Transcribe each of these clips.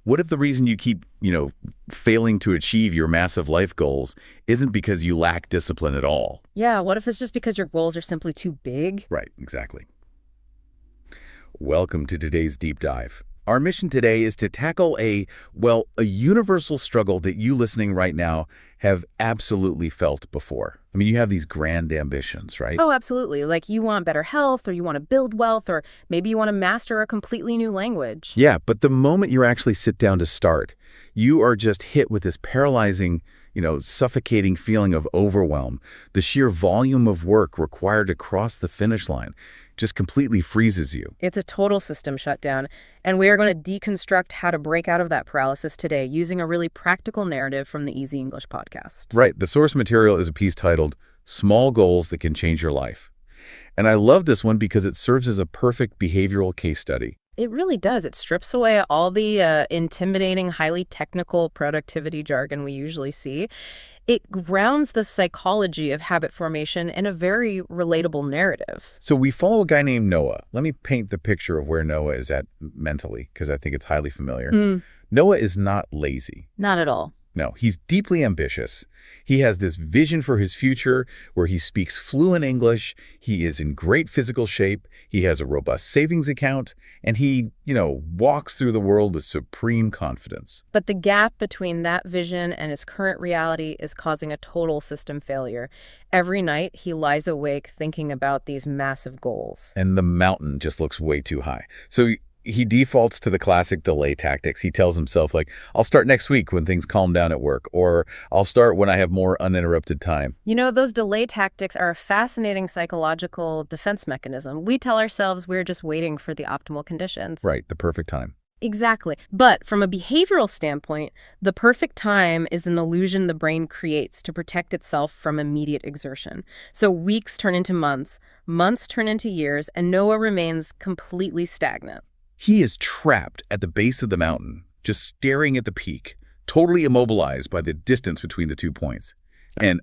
What if the reason you keep, failing to achieve your massive life goals isn't because you lack discipline at all? Yeah, what if it's just because your goals are simply too big? Right, exactly. Welcome to today's deep dive. Our mission today is to tackle a universal struggle that you listening right now have absolutely felt before. I mean, you have these grand ambitions, right? Oh, absolutely. Like you want better health, or you want to build wealth, or maybe you want to master a completely new language. Yeah, but the moment you actually sit down to start, you are just hit with this paralyzing, suffocating feeling of overwhelm. The sheer volume of work required to cross the finish line just completely freezes you. It's a total system shutdown, and we are going to deconstruct how to break out of that paralysis today using a really practical narrative from the Easy English podcast. Right. The source material is a piece titled Small Goals That Can Change Your Life. And I love this one because it serves as a perfect behavioral case study. It really does. It strips away all the intimidating, highly technical productivity jargon we usually see. It grounds the psychology of habit formation in a very relatable narrative. So we follow a guy named Noah. Let me paint the picture of where Noah is at mentally, because I think it's highly familiar. Noah is not lazy. Not at all. No, he's deeply ambitious. He has this vision for his future where he speaks fluent English, he is in great physical shape, he has a robust savings account, and he, walks through the world with supreme confidence. But the gap between that vision and his current reality is causing a total system failure. Every night, he lies awake thinking about these massive goals. And the mountain just looks way too high. So he defaults to the classic delay tactics. He tells himself, I'll start next week when things calm down at work, or I'll start when I have more uninterrupted time. Those delay tactics are a fascinating psychological defense mechanism. We tell ourselves we're just waiting for the optimal conditions. Right, the perfect time. Exactly. But from a behavioral standpoint, the perfect time is an illusion the brain creates to protect itself from immediate exertion. So weeks turn into months, months turn into years, and Noah remains completely stagnant. He is trapped at the base of the mountain, just staring at the peak, totally immobilized by the distance between the 2 points. And,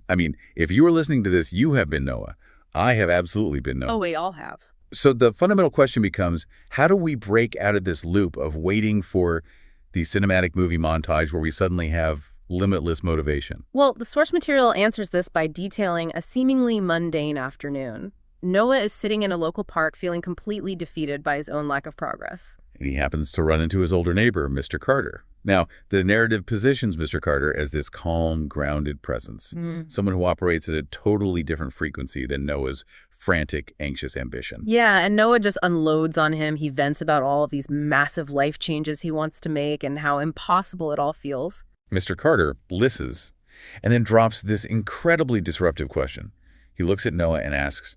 if you are listening to this, you have been Noah. I have absolutely been Noah. Oh, we all have. So the fundamental question becomes, how do we break out of this loop of waiting for the cinematic movie montage where we suddenly have limitless motivation? Well, the source material answers this by detailing a seemingly mundane afternoon. Noah is sitting in a local park feeling completely defeated by his own lack of progress. And he happens to run into his older neighbor, Mr. Carter. Now, the narrative positions Mr. Carter as this calm, grounded presence, someone who operates at a totally different frequency than Noah's frantic, anxious ambition. Yeah, and Noah just unloads on him. He vents about all of these massive life changes he wants to make and how impossible it all feels. Mr. Carter listens and then drops this incredibly disruptive question. He looks at Noah and asks,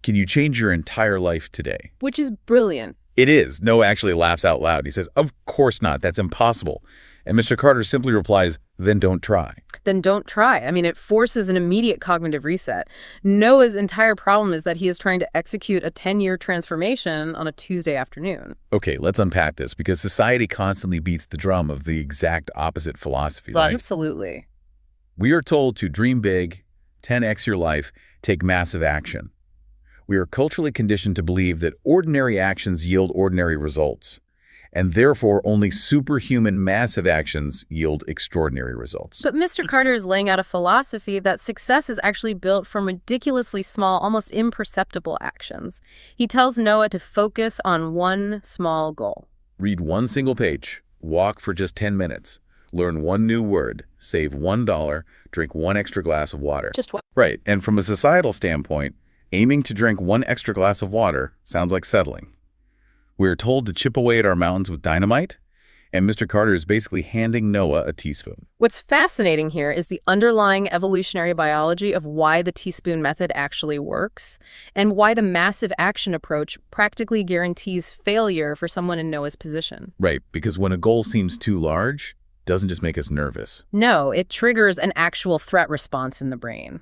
"Can you change your entire life today?" Which is brilliant. It is. Noah actually laughs out loud. He says, "Of course not. That's impossible." And Mr. Carter simply replies, "Then don't try." Then don't try. It forces an immediate cognitive reset. Noah's entire problem is that he is trying to execute a 10-year transformation on a Tuesday afternoon. Okay, let's unpack this because society constantly beats the drum of the exact opposite philosophy, right? Absolutely. We are told to dream big, 10x your life, take massive action. We are culturally conditioned to believe that ordinary actions yield ordinary results, and therefore only superhuman massive actions yield extraordinary results. But Mr. Carter is laying out a philosophy that success is actually built from ridiculously small, almost imperceptible actions. He tells Noah to focus on one small goal. Read one single page, walk for just 10 minutes, learn one new word, save $1, drink one extra glass of water. Just what? Right, and from a societal standpoint, aiming to drink one extra glass of water sounds like settling. We are told to chip away at our mountains with dynamite, and Mr. Carter is basically handing Noah a teaspoon. What's fascinating here is the underlying evolutionary biology of why the teaspoon method actually works, and why the massive action approach practically guarantees failure for someone in Noah's position. Right, because when a goal seems too large, it doesn't just make us nervous. No, it triggers an actual threat response in the brain.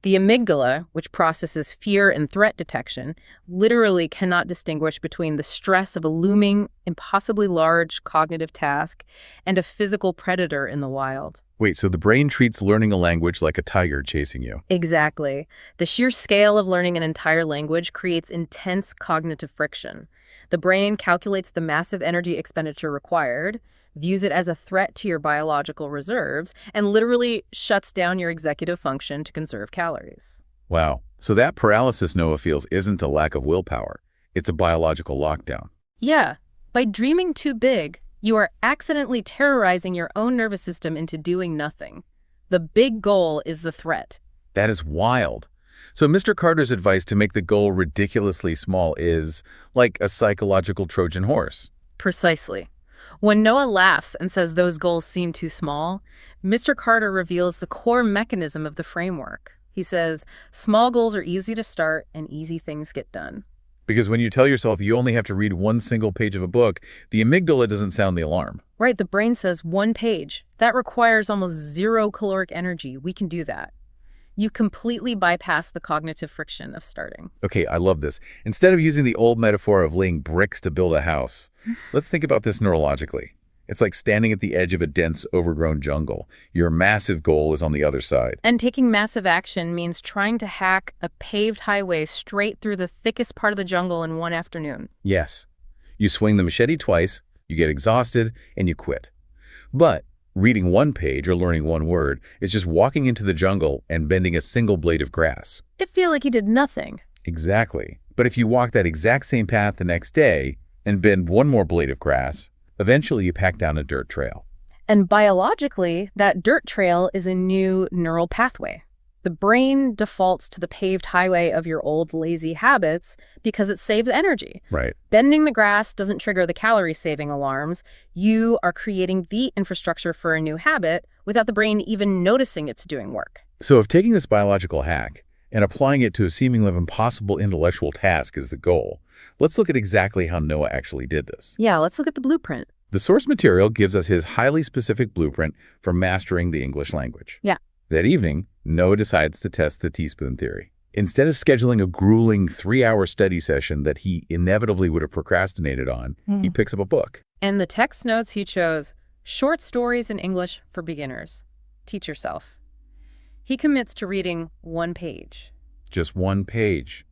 The amygdala, which processes fear and threat detection, literally cannot distinguish between the stress of a looming, impossibly large cognitive task and a physical predator in the wild. Wait, so the brain treats learning a language like a tiger chasing you? Exactly. The sheer scale of learning an entire language creates intense cognitive friction. The brain calculates the massive energy expenditure required, views it as a threat to your biological reserves, and literally shuts down your executive function to conserve calories. Wow. So that paralysis Noah feels isn't a lack of willpower. It's a biological lockdown. Yeah, by dreaming too big, you are accidentally terrorizing your own nervous system into doing nothing. The big goal is the threat. That is wild. So Mr. Carter's advice to make the goal ridiculously small is like a psychological Trojan horse. Precisely. When Noah laughs and says those goals seem too small, Mr. Carter reveals the core mechanism of the framework. He says, small goals are easy to start and easy things get done. Because when you tell yourself you only have to read one single page of a book, the amygdala doesn't sound the alarm. Right, the brain says 1 page. That requires almost 0 caloric energy. We can do that. You completely bypass the cognitive friction of starting. Okay, I love this. Instead of using the old metaphor of laying bricks to build a house, let's think about this neurologically. It's like standing at the edge of a dense, overgrown jungle. Your massive goal is on the other side. And taking massive action means trying to hack a paved highway straight through the thickest part of the jungle in one afternoon. Yes. You swing the machete twice, you get exhausted, and you quit. But reading 1 page or learning 1 word is just walking into the jungle and bending a single blade of grass. It feels like you did nothing. Exactly. But if you walk that exact same path the next day and bend 1 more blade of grass, eventually you pack down a dirt trail. And biologically, that dirt trail is a new neural pathway. The brain defaults to the paved highway of your old lazy habits because it saves energy. Right. Bending the grass doesn't trigger the calorie-saving alarms. You are creating the infrastructure for a new habit without the brain even noticing it's doing work. So if taking this biological hack and applying it to a seemingly impossible intellectual task is the goal, let's look at exactly how Noah actually did this. Yeah, let's look at the blueprint. The source material gives us his highly specific blueprint for mastering the English language. Yeah. That evening, Noah decides to test the teaspoon theory. Instead of scheduling a grueling 3-hour study session that he inevitably would have procrastinated on, he picks up a book. And the text notes he chose, Short Stories in English for Beginners. Teach yourself. He commits to reading 1 page. Just 1 page.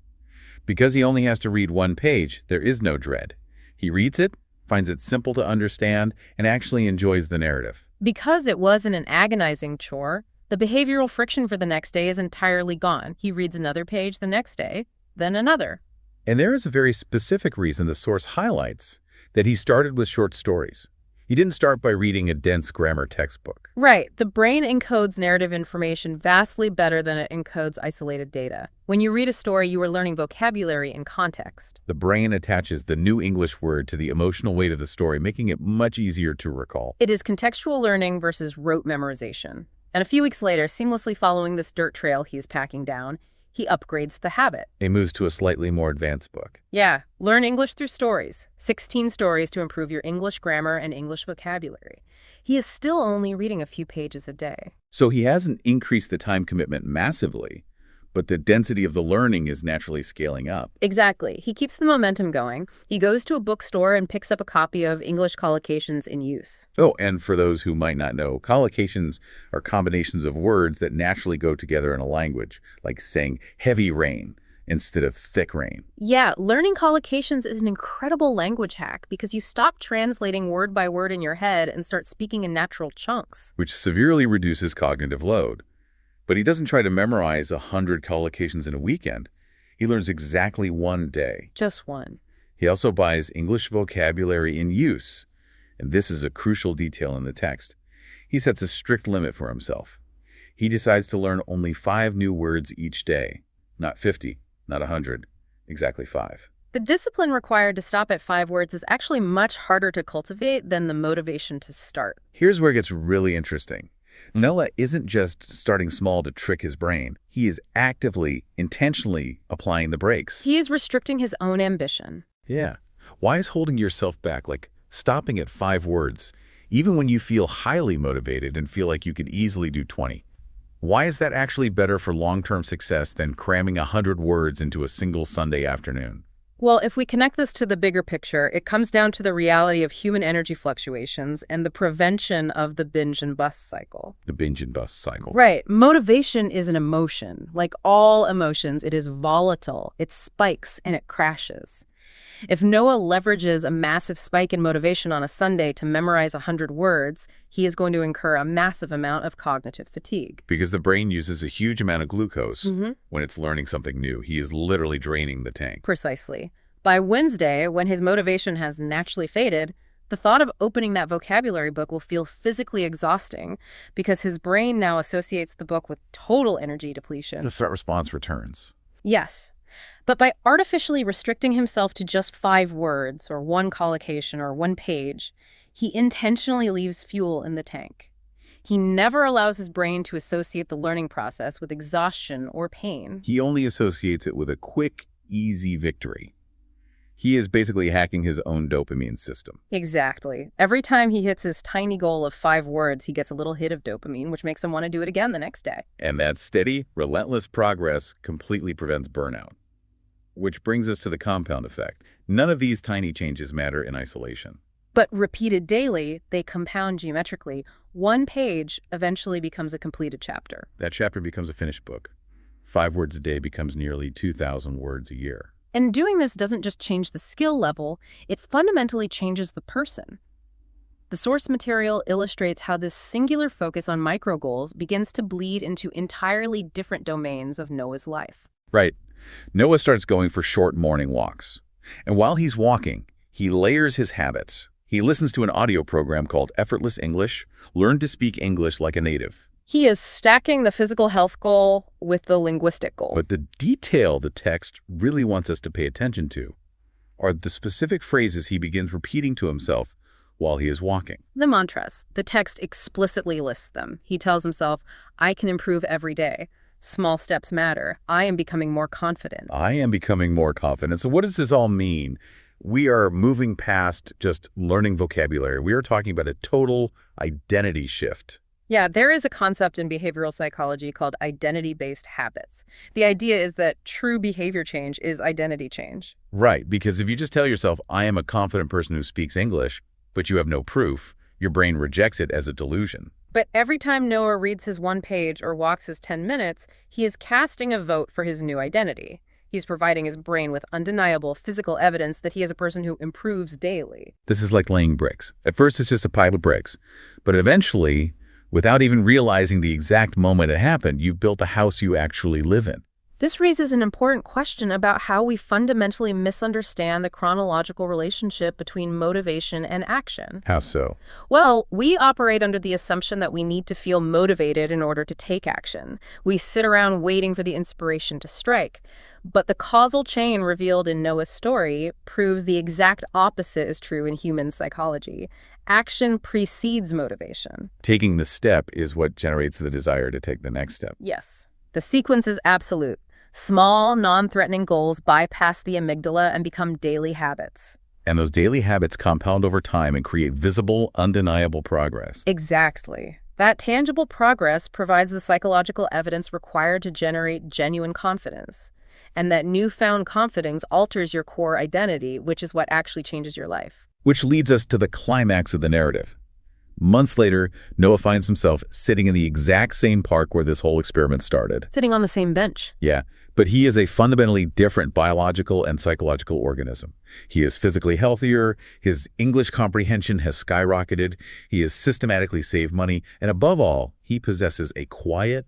Because he only has to read 1 page, there is no dread. He reads it, finds it simple to understand, and actually enjoys the narrative. Because it wasn't an agonizing chore, the behavioral friction for the next day is entirely gone. He reads another page the next day, then another. And there is a very specific reason the source highlights that he started with short stories. He didn't start by reading a dense grammar textbook. Right. The brain encodes narrative information vastly better than it encodes isolated data. When you read a story, you are learning vocabulary and context. The brain attaches the new English word to the emotional weight of the story, making it much easier to recall. It is contextual learning versus rote memorization. And a few weeks later, seamlessly following this dirt trail he's packing down, he upgrades the habit. He moves to a slightly more advanced book. Yeah, learn English through stories. 16 stories to improve your English grammar and English vocabulary. He is still only reading a few pages a day. So he hasn't increased the time commitment massively, but the density of the learning is naturally scaling up. Exactly. He keeps the momentum going. He goes to a bookstore and picks up a copy of English Collocations in Use. Oh, and for those who might not know, collocations are combinations of words that naturally go together in a language, like saying heavy rain instead of thick rain. Yeah, learning collocations is an incredible language hack because you stop translating word by word in your head and start speaking in natural chunks. Which severely reduces cognitive load. But he doesn't try to memorize 100 collocations in a weekend. He learns exactly 1 day. Just one. He also buys English vocabulary in use. And this is a crucial detail in the text. He sets a strict limit for himself. He decides to learn only 5 new words each day. Not 50, not 100, exactly 5. The discipline required to stop at 5 words is actually much harder to cultivate than the motivation to start. Here's where it gets really interesting. Noah isn't just starting small to trick his brain. He is actively, intentionally applying the brakes. He is restricting his own ambition. Yeah. Why is holding yourself back, like stopping at 5 words, even when you feel highly motivated and feel like you could easily do 20? Why is that actually better for long-term success than cramming 100 words into a single Sunday afternoon? Well, if we connect this to the bigger picture, it comes down to the reality of human energy fluctuations and the prevention of the binge and bust cycle. The binge and bust cycle. Right. Motivation is an emotion. Like all emotions, it is volatile. It spikes and it crashes. If Noah leverages a massive spike in motivation on a Sunday to memorize 100 words, he is going to incur a massive amount of cognitive fatigue. Because the brain uses a huge amount of glucose Mm-hmm. when it's learning something new. He is literally draining the tank. Precisely. By Wednesday, when his motivation has naturally faded, the thought of opening that vocabulary book will feel physically exhausting because his brain now associates the book with total energy depletion. The threat response returns. Yes. But by artificially restricting himself to just 5 words or 1 collocation or 1 page, he intentionally leaves fuel in the tank. He never allows his brain to associate the learning process with exhaustion or pain. He only associates it with a quick, easy victory. He is basically hacking his own dopamine system. Exactly. Every time he hits his tiny goal of 5 words, he gets a little hit of dopamine, which makes him want to do it again the next day. And that steady, relentless progress completely prevents burnout. Which brings us to the compound effect. None of these tiny changes matter in isolation. But repeated daily, they compound geometrically. 1 page eventually becomes a completed chapter. That chapter becomes a finished book. 5 words a day becomes nearly 2,000 words a year. And doing this doesn't just change the skill level, it fundamentally changes the person. The source material illustrates how this singular focus on micro goals begins to bleed into entirely different domains of Noah's life. Right. Noah starts going for short morning walks. And while he's walking, he layers his habits. He listens to an audio program called Effortless English, Learn to Speak English Like a Native. He is stacking the physical health goal with the linguistic goal. But the detail the text really wants us to pay attention to are the specific phrases he begins repeating to himself while he is walking. The mantras. The text explicitly lists them. He tells himself, I can improve every day. Small steps matter. I am becoming more confident. I am becoming more confident. So what does this all mean? We are moving past just learning vocabulary. We are talking about a total identity shift. Yeah, there is a concept in behavioral psychology called identity-based habits. The idea is that true behavior change is identity change. Right, because if you just tell yourself, I am a confident person who speaks English, but you have no proof, your brain rejects it as a delusion. But every time Noah reads his 1 page or walks his 10 minutes, he is casting a vote for his new identity. He's providing his brain with undeniable physical evidence that he is a person who improves daily. This is like laying bricks. At first, it's just a pile of bricks. But eventually, without even realizing the exact moment it happened, you've built a house you actually live in. This raises an important question about how we fundamentally misunderstand the chronological relationship between motivation and action. How so? Well, we operate under the assumption that we need to feel motivated in order to take action. We sit around waiting for the inspiration to strike. But the causal chain revealed in Noah's story proves the exact opposite is true in human psychology. Action precedes motivation. Taking the step is what generates the desire to take the next step. Yes. The sequence is absolute. Small, non-threatening goals bypass the amygdala and become daily habits. And those daily habits compound over time and create visible, undeniable progress. Exactly. That tangible progress provides the psychological evidence required to generate genuine confidence. And that newfound confidence alters your core identity, which is what actually changes your life. Which leads us to the climax of the narrative. Months later, Noah finds himself sitting in the exact same park where this whole experiment started. Sitting on the same bench. Yeah, but he is a fundamentally different biological and psychological organism. He is physically healthier, his English comprehension has skyrocketed, he has systematically saved money, and above all, he possesses a quiet,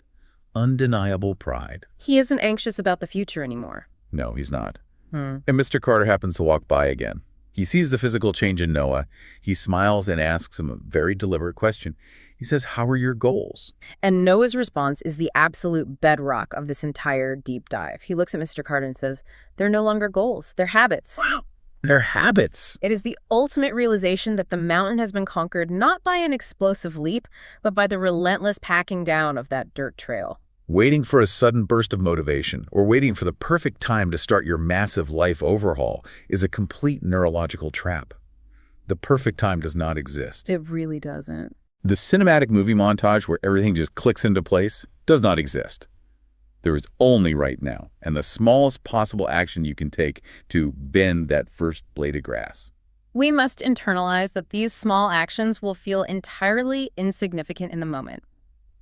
undeniable pride. He isn't anxious about the future anymore. No, he's not. And Mr. Carter happens to walk by again. He sees the physical change in Noah. He smiles and asks him a very deliberate question. He says, how are your goals? And Noah's response is the absolute bedrock of this entire deep dive. He looks at Mr. Carter and says, they're no longer goals, they're habits. Wow, they're habits. It is the ultimate realization that the mountain has been conquered not by an explosive leap, but by the relentless packing down of that dirt trail. Waiting for a sudden burst of motivation or waiting for the perfect time to start your massive life overhaul is a complete neurological trap. The perfect time does not exist. It really doesn't. The cinematic movie montage where everything just clicks into place does not exist. There is only right now and the smallest possible action you can take to bend that first blade of grass. We must internalize that these small actions will feel entirely insignificant in the moment.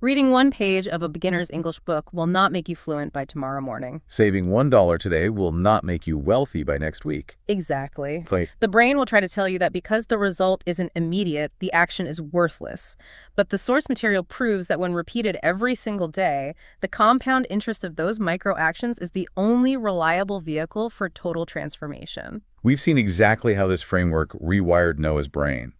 Reading one page of a beginner's English book will not make you fluent by tomorrow morning. Saving $1 today will not make you wealthy by next week. Exactly. Like, The brain will try to tell you that because the result isn't immediate, the action is worthless. But the source material proves that when repeated every single day, the compound interest of those micro actions is the only reliable vehicle for total transformation. we've seen exactly how this framework rewired Noah's brain.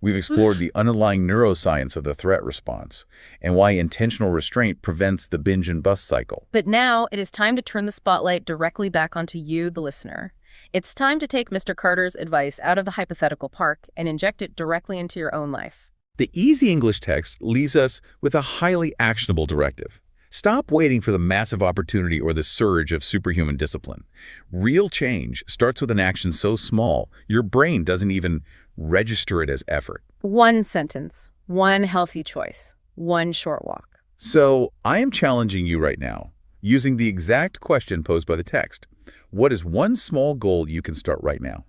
We've explored the underlying neuroscience of the threat response and why intentional restraint prevents the binge and bust cycle. But now it is time to turn the spotlight directly back onto you, the listener. It's time to take Mr. Carter's advice out of the hypothetical park and inject it directly into your own life. The easy English text leaves us with a highly actionable directive. Stop waiting for the massive opportunity or the surge of superhuman discipline. Real change starts with an action so small, your brain doesn't even register it as effort. One sentence, one healthy choice, one short walk. So I am challenging you right now, using the exact question posed by the text. What is one small goal you can start right now?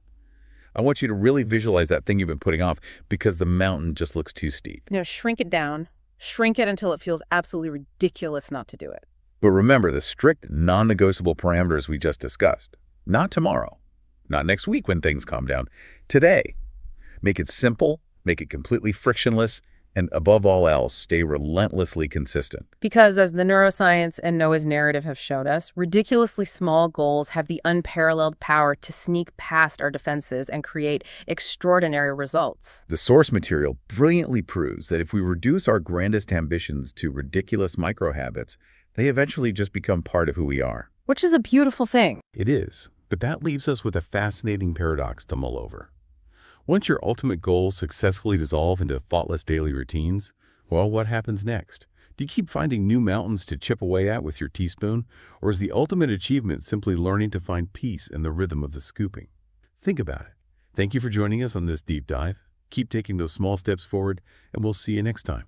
I want you to really visualize that thing you've been putting off because the mountain just looks too steep. Shrink it down. Shrink it until it feels absolutely ridiculous not to do it. But remember the strict, non-negotiable parameters we just discussed. Not tomorrow. Not next week when things calm down. Today. Make it simple, make it completely frictionless, and above all else, stay relentlessly consistent. Because as the neuroscience and Noah's narrative have showed us, ridiculously small goals have the unparalleled power to sneak past our defenses and create extraordinary results. The source material brilliantly proves that if we reduce our grandest ambitions to ridiculous micro-habits, they eventually just become part of who we are. Which is a beautiful thing. It is, but that leaves us with a fascinating paradox to mull over. Once your ultimate goals successfully dissolve into thoughtless daily routines, well, what happens next? Do you keep finding new mountains to chip away at with your teaspoon, or is the ultimate achievement simply learning to find peace in the rhythm of the scooping? Think about it. Thank you for joining us on this deep dive. Keep taking those small steps forward, and we'll see you next time.